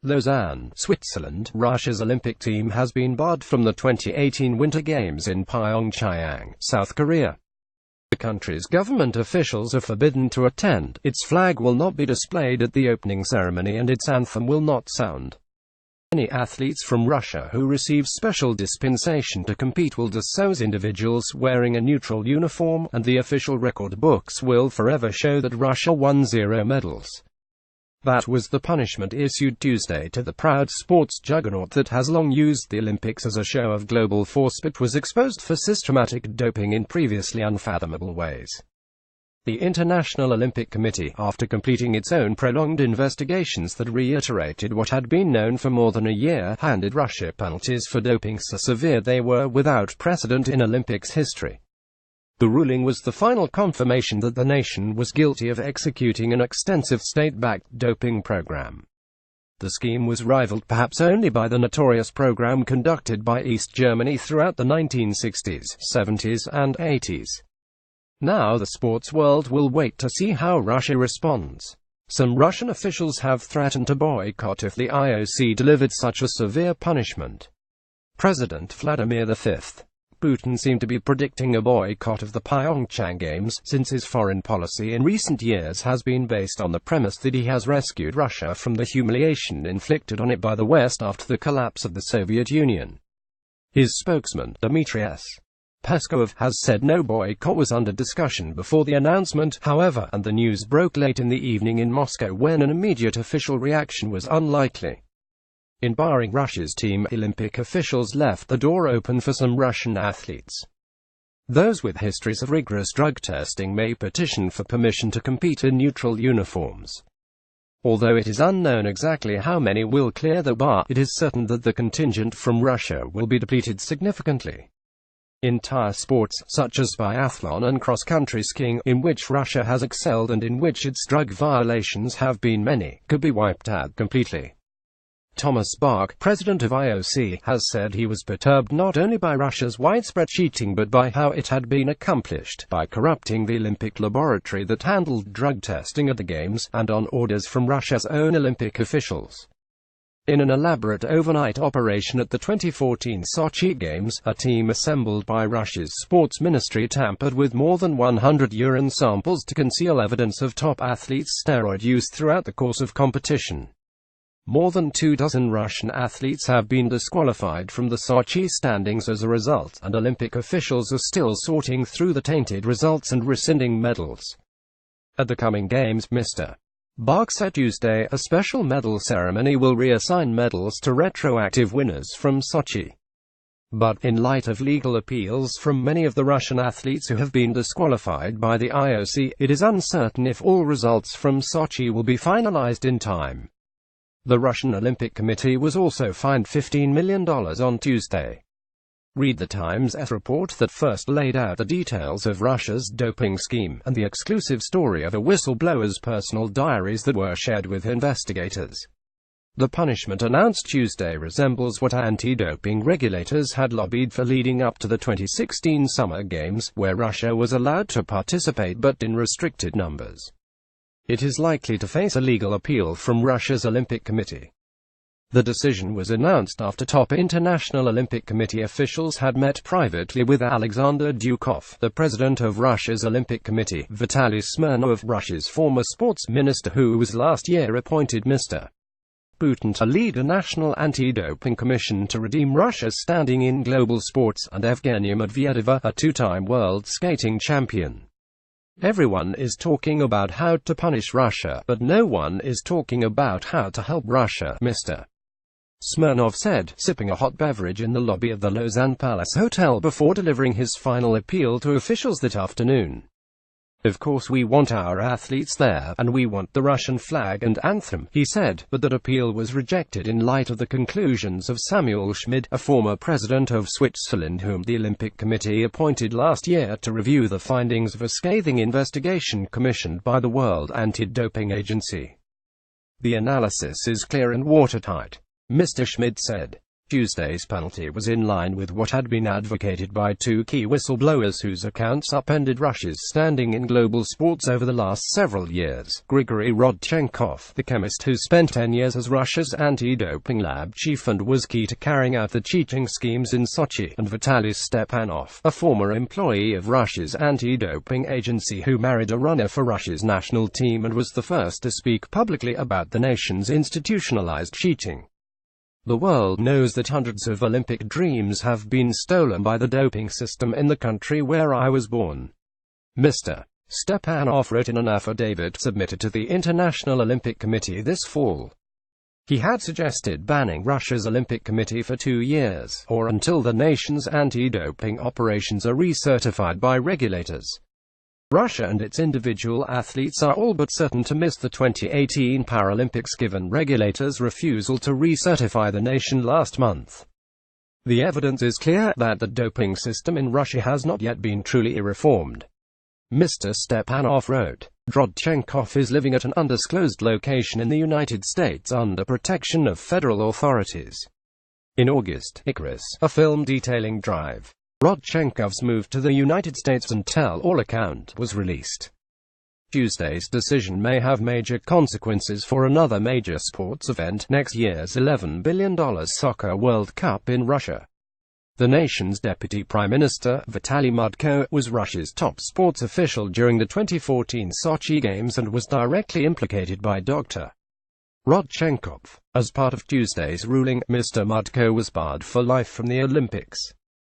Lausanne, Switzerland. Russia's Olympic team has been barred from the 2018 Winter Games in Pyeongchang, South Korea. The country's government officials are forbidden to attend, its flag will not be displayed at the opening ceremony and its anthem will not sound. Any athletes from Russia who receive special dispensation to compete will do so as individuals wearing a neutral uniform, and the official record books will forever show that Russia won 0 medals. That was the punishment issued Tuesday to the proud sports juggernaut that has long used the Olympics as a show of global force but was exposed for systematic doping in previously unfathomable ways. The International Olympic Committee, after completing its own prolonged investigations that reiterated what had been known for more than a year, handed Russia penalties for doping so severe they were without precedent in Olympics history. The ruling was the final confirmation that the nation was guilty of executing an extensive state-backed doping program. The scheme was rivaled perhaps only by the notorious program conducted by East Germany throughout the 1960s, 70s, and 80s. Now the sports world will wait to see how Russia responds. Some Russian officials have threatened to boycott if the IOC delivered such a severe punishment. President Vladimir V. Putin seemed to be predicting a boycott of the Pyeongchang Games, since his foreign policy in recent years has been based on the premise that he has rescued Russia from the humiliation inflicted on it by the West after the collapse of the Soviet Union. His spokesman, Dmitry S. Peskov, has said no boycott was under discussion before the announcement, however, and the news broke late in the evening in Moscow when an immediate official reaction was unlikely. In barring Russia's team, Olympic officials left the door open for some Russian athletes. Those with histories of rigorous drug testing may petition for permission to compete in neutral uniforms. Although it is unknown exactly how many will clear the bar, it is certain that the contingent from Russia will be depleted significantly. Entire sports, such as biathlon and cross-country skiing, in which Russia has excelled and in which its drug violations have been many, could be wiped out completely. Thomas Bach, president of IOC, has said he was perturbed not only by Russia's widespread cheating but by how it had been accomplished, by corrupting the Olympic laboratory that handled drug testing at the Games, and on orders from Russia's own Olympic officials. In an elaborate overnight operation at the 2014 Sochi Games, a team assembled by Russia's sports ministry tampered with more than 100 urine samples to conceal evidence of top athletes' steroid use throughout the course of competition. More than 24 Russian athletes have been disqualified from the Sochi standings as a result, and Olympic officials are still sorting through the tainted results and rescinding medals. At the coming Games, Mr. Bach said Tuesday, a special medal ceremony will reassign medals to retroactive winners from Sochi. But, in light of legal appeals from many of the Russian athletes who have been disqualified by the IOC, it is uncertain if all results from Sochi will be finalized in time. The Russian Olympic Committee was also fined $15 million on Tuesday. Read the Times' report that first laid out the details of Russia's doping scheme, and the exclusive story of a whistleblower's personal diaries that were shared with investigators. The punishment announced Tuesday resembles what anti-doping regulators had lobbied for leading up to the 2016 Summer Games, where Russia was allowed to participate but in restricted numbers. It is likely to face a legal appeal from Russia's Olympic Committee. The decision was announced after top International Olympic Committee officials had met privately with Alexander Dukov, the president of Russia's Olympic Committee, Vitaly Smirnov, Russia's former sports minister who was last year appointed Mr. Putin to lead a national anti-doping commission to redeem Russia's standing in global sports, and Evgenia Medvedeva, a two-time world skating champion. Everyone is talking about how to punish Russia, but no one is talking about how to help Russia, Mr. Smirnov said, sipping a hot beverage in the lobby of the Lausanne Palace Hotel before delivering his final appeal to officials that afternoon. Of course we want our athletes there, and we want the Russian flag and anthem, he said, but that appeal was rejected in light of the conclusions of Samuel Schmid, a former president of Switzerland whom the Olympic Committee appointed last year to review the findings of a scathing investigation commissioned by the World Anti-Doping Agency. The analysis is clear and watertight, Mr. Schmid said. Tuesday's penalty was in line with what had been advocated by two key whistleblowers whose accounts upended Russia's standing in global sports over the last several years. Grigory Rodchenkov, the chemist who spent 10 years as Russia's anti-doping lab chief and was key to carrying out the cheating schemes in Sochi, and Vitaly Stepanov, a former employee of Russia's anti-doping agency who married a runner for Russia's national team and was the first to speak publicly about the nation's institutionalized cheating. The world knows that hundreds of Olympic dreams have been stolen by the doping system in the country where I was born. Mr. Stepanov wrote in an affidavit submitted to the International Olympic Committee this fall. He had suggested banning Russia's Olympic Committee for 2 years, or until the nation's anti-doping operations are recertified by regulators. Russia and its individual athletes are all but certain to miss the 2018 Paralympics given regulators' refusal to recertify the nation last month. The evidence is clear that the doping system in Russia has not yet been truly reformed. Mr. Stepanov wrote. Rodchenkov is living at an undisclosed location in the United States under protection of federal authorities. In August, Icarus, a film detailing Drive, Rodchenkov's move to the United States and Tell All account, was released. Tuesday's decision may have major consequences for another major sports event, next year's $11 billion Soccer World Cup in Russia. The nation's deputy prime minister, Vitaly Mutko, was Russia's top sports official during the 2014 Sochi Games and was directly implicated by Dr. Rodchenkov. As part of Tuesday's ruling, Mr. Mutko was barred for life from the Olympics.